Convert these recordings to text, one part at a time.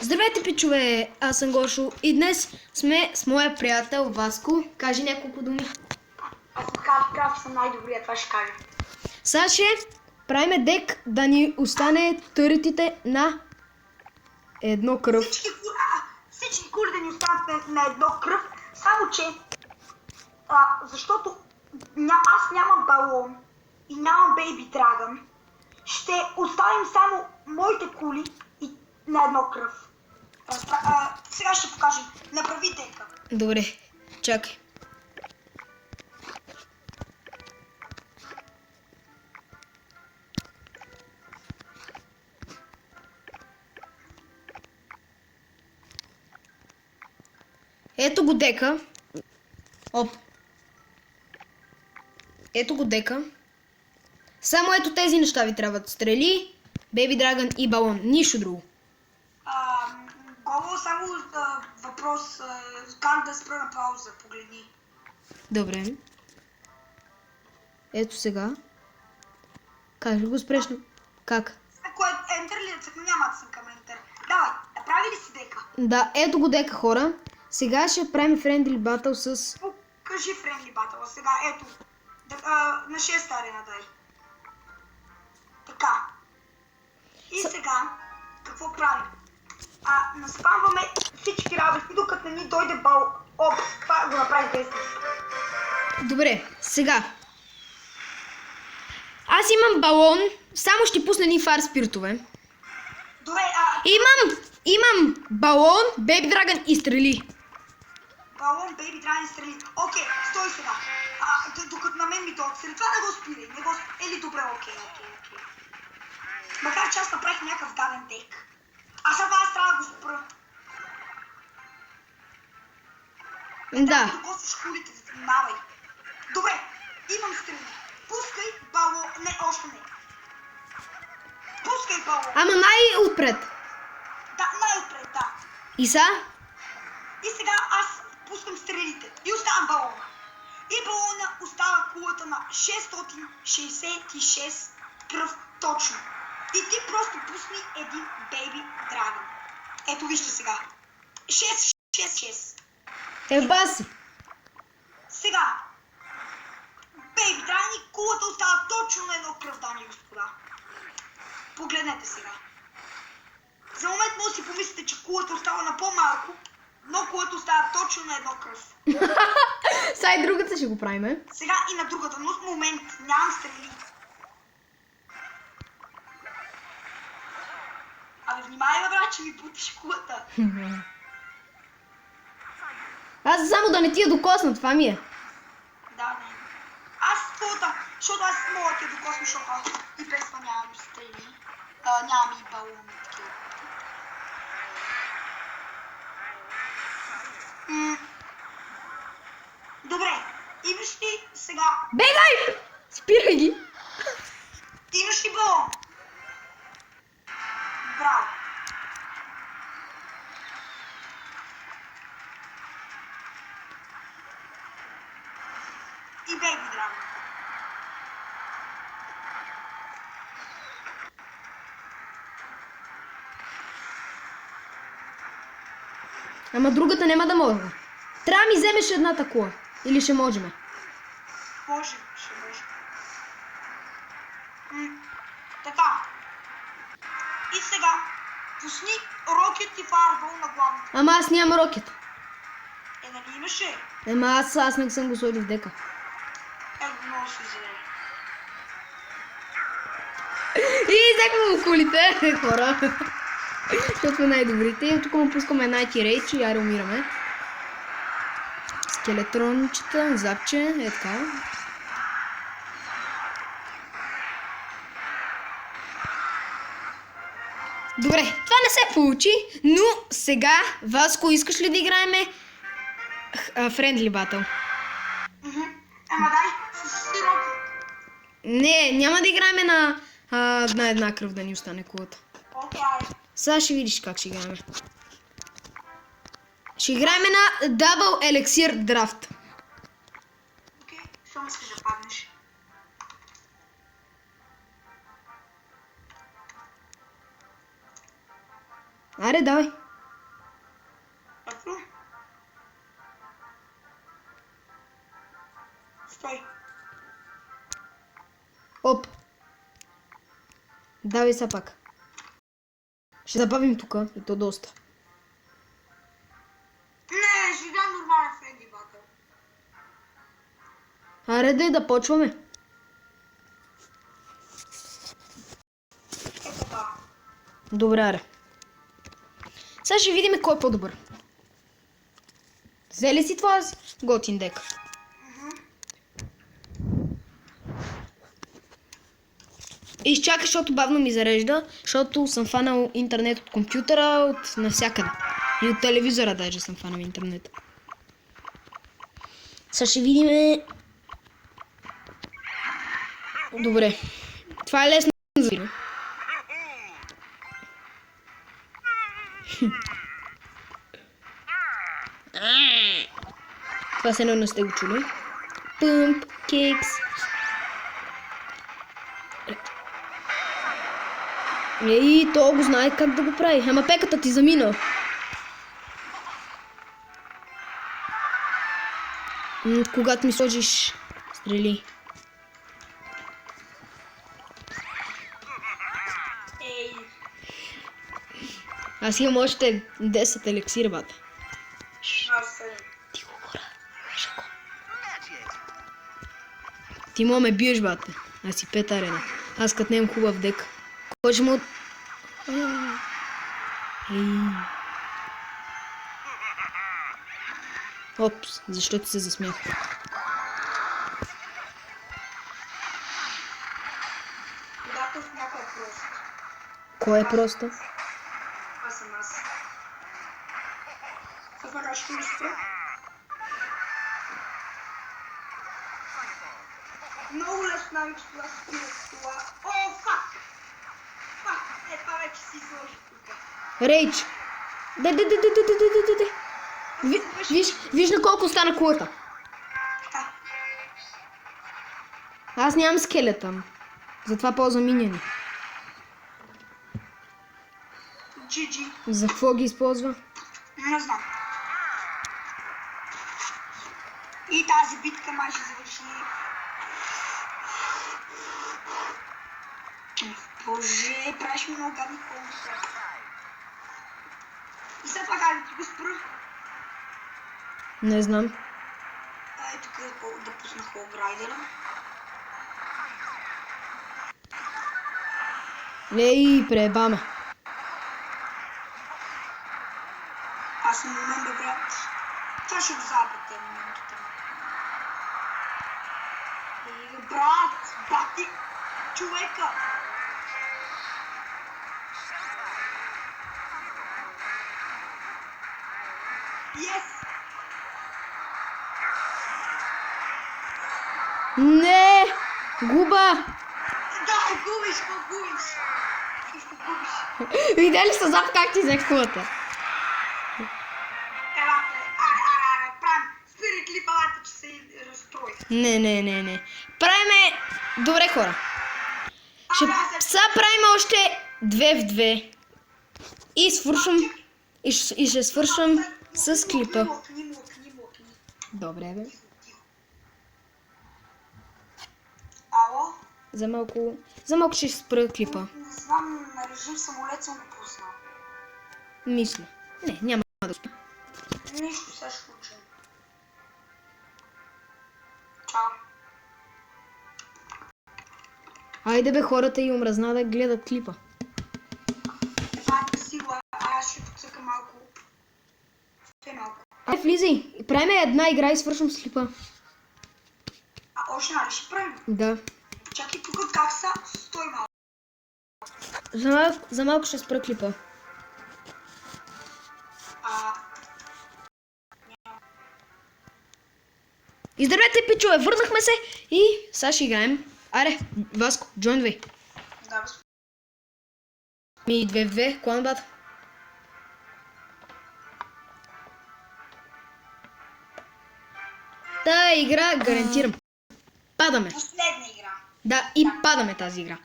Здравейте, пичове! Аз съм Гошо и днес сме с моя приятел Васко. Кажи няколко думи. Аз съм най-добрият, това ще кажа. Сега ще правиме дек да ни остане търетите на едно кръв. Всички кули да ни останат на едно кръв, само че защото аз нямам балон и нямам бейби драгън, ще оставим само моите кули и на едно кръв. Сега ще покажем. Направи дека. Добре, чакай. Ето го дека. Оп. Ето го дека. Само ето тези неща ви трябват. Стрели, бейби драгън и балон. Нищо друго. Голо, само въпрос. Как да спра на пауза? Погледни. Добре. Ето сега. Как го спрешно? Как? Ако е ентер ли да цъкна, няма да съм към ентер. Давай, направи ли си дека? Да, ето го дека, хора. Сега ще правим френдли батъл с... Покажи френдли батъл. Сега, ето. На 6 арена дай. Така. И сега, какво правим? Наспамваме всички работи, докато не ни дойде бал. Това го направи тест. Добре, сега. Аз имам балон, само ще пусна ни фар спиртове. Добре, Имам балон, бейби драгън и стрели. балон, бейби, драгън и стрели. Окей, стой сега. Докато на мен ми дойде. След това не го спирай. Ели добре, окей. Макар че аз направих някакъв гаден дек. Сега аз трябва да го спра. Да. Да докосваш кулите, внимавай. Добре, имам стрели. Пускай балон. Не, още не. Пускай балон. Ама най-отпред. Да, най-отпред, да. И са? И сега аз пускам стрелите. И оставам балона. И балона остава кулата на 666 кръв точно. И ти просто пусни един бейби драгън. Ето вижте сега. 666. Баси. Сега. Бейби драгън и кулата остава точно на едно кръв, дами и господа. Погледнете сега. За момент може да си помислите, че кулата остава на по-малко, но кулата остава точно на едно кръв. Сега и другата ще го правим. Сега и на другата, но в момент нямам стрели. Внимай, брат, че ми бутиш кулата. Аз само да не ти я докосна, това ми е. Да, не. Аз кулата, защото аз мога да те докосна, защото и без това нямам стрели. Нямам и балони такива. Добре, имаш ли сега... Бегай! Спирай ги! Имаш ли балон? Браво! И бейби драгън. Ама другата няма да мога. Трябва да ми вземеш едната кола. Или ще можем? Може, ще може. Така. И сега, пусни рокет и фарбол на главната. Ама аз нямам рокет. Нали имаше? Ама аз не съм го сложил в дека. Много си зле. И взехме му кулите, хора. Защото сме най-добрите. И тук му пускаме Найти Рейдж и аре умираме. Скелетрончета, запче, е така. Добре, това не се получи, но сега, Васко, искаш ли да играеме Friendly Battle? Ама дай, с рокет. Не, няма да играеме на една кръв да ни остане кулата. Окей, айде. Сега ще видиш как ще играеме. Ще играеме на Double Elixir Draft. Окей, само искаш да паднеш. Аре, давай. забави са пак. Ще забавим тук, и то доста. Не, ще дам нормален френди батъл. Аре да почваме. Ето това. Добре, аре. Сега ще видим кой е по-добър. Взели си това готин дек? Изчакай, защото бавно ми зарежда, защото съм фанал интернет от компютъра, от навсякъде. И от телевизора даже съм фанал интернет. Сега ще видим... Добре. Това е лесно за разбиране. Това се не сте го чули. Пъмп, кекс. Ей, то го знае как да го прави. Ама пеката ти замина. Когато ми сложиш стрели. Ей. Аз имам още 10 елексира, бата. Аз съм. Тихо, хора. Шако. Ти мога ме биеш, бата. Аз си 5 арена. Аз като нямам хубав дек. Кой ще му... Опс, защото се засмях. Когато в някой е прост. Кой е просто? Аз съм аз. Това ще ми спра. Много лесно навик с това спира с това. О, фак! Фак! Е, това вече си сложи тук. Рейдж! Де. Виж на колко стана кулата. Аз нямам скелетън. Затова ползвам миньони. GG. За какво ги използва? Не знам. И тази битка май ще завърши. Боже, правиш ми много гадни колоса. И след това как да ти го спра? Не знам. Ай, тук да пусна холграйдера. Ей, пребаме. Аз съм момент да брат. Това ще го забрате моментите. Ей, брат, бати човека. Yes! Не! Губа! Да, губиш, губиш. Губиш. Видели са зад как ти взех кулата? Елате, правим. Спирай клипа, лата, че се разстрои. Не. Правиме... Добре, хора. Сега правим още 2 в 2. И свършвам... И ще свършвам с клипа. Мокни. Добре, бе. Ало? За малко ще спра клипа. Не знам, на режим самолет съм го пуснал. Мисля. Не, няма да спра. Нищо се случи. Чао. Айде бе, хората и омръзна да гледат клипа. Това сила, аз ще подсъка малко. Малко. Влизай. Правим една игра и свършвам с клипа. Още нали ще правим? Да. Чакай тук как са, стой малко. За малко ще спра клипа. И здравейте, пичове, върнахме се и сега ще играем. Аре, Васко, джойнвай. Да, бе. Ми 2 в 2, клан бат. Та игра гарантирам. Падаме. Последна игра. Да, и падаме тази игра.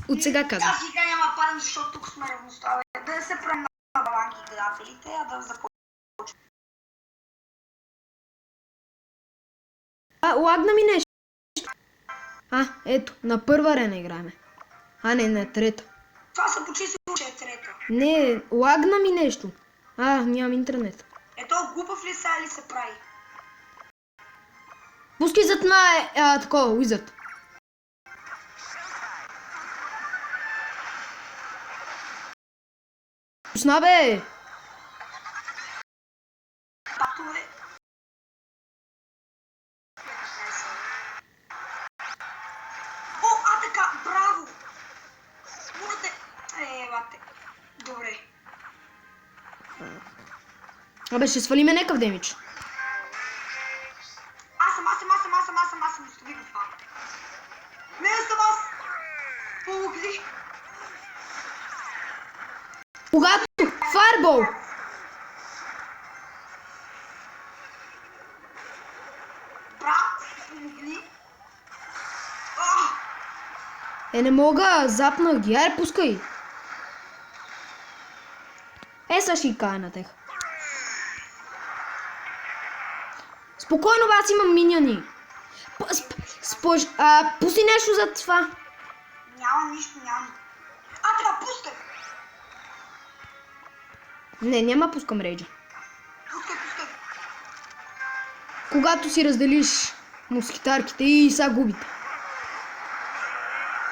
От сега казвам. Тази игра няма падане, защото тук сме равностава. Да се правим на баланки игрателите, а да започнем. Лагна ми нещо. Ето, на първа арена играеме. Не, на трета. Това се почистил, че е трета. Не, лагна ми нещо. Нямам интернет. Ето глупав ли са или се прави? Пускай зад ма такова, Уизърд. Пусна бе! Патове. О, така, браво! Можете... бате. Добре. Абе, ще свалиме някакъв демидж. Аз съм, остави го това. Не съм аз! Помогли! Когато Файрбол! Брат, помогли! Не мога, запнах ги. Айде, пускай. Сега ще ги кажа на тех. Спокойно, аз имам миньони. Пусти нещо за това. Нямам нищо, нямам. Така, пускай! Не, няма пускам рейджа. Пускай. Когато си разделиш москитарките и сега губите.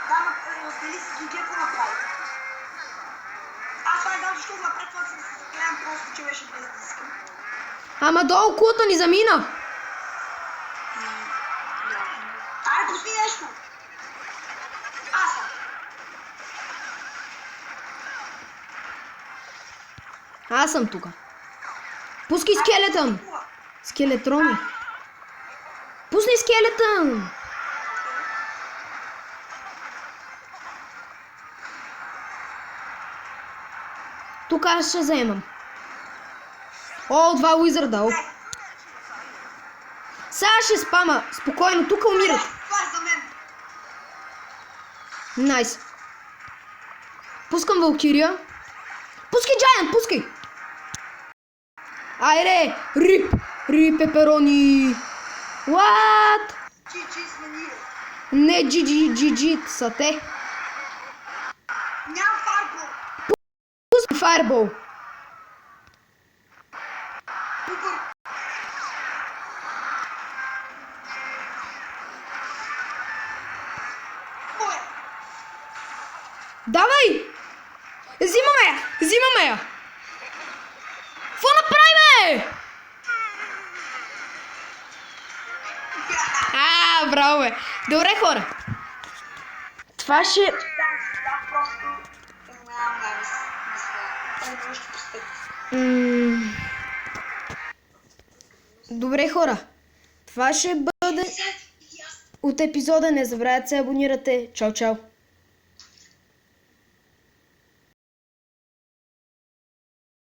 Да, раздели си ги, какво направи? Аз това не знам защо го направи, това се гледам просто, че беше без да искам. Ама долу кулата ни замина. Айде, пусти нещо! Аз съм. Аз съм тука. Пускай скелетън. Скелетрони. Пусни скелетън. Тук аз ще вземам. Два уизърда. Сега ще спама. Спокойно, тук умират. Това е за мен. Найс. Пускам Валкирия. Пускай Джайант, пускай. Айде, рип пеперони. What? Чичи сме ние. Не, GG са те. Нямам фарбол. Пускай Файрбол. Супер. Моя. Давай! Взимаме я! Какво направи, бе? Браво, бе! Добре, хора. Това ще... Да, просто... Нямам да мисля. Нещо постъпи. Добре, хора. Това ще бъде от епизода. Не забравяйте да се абонирате. Чао, чао.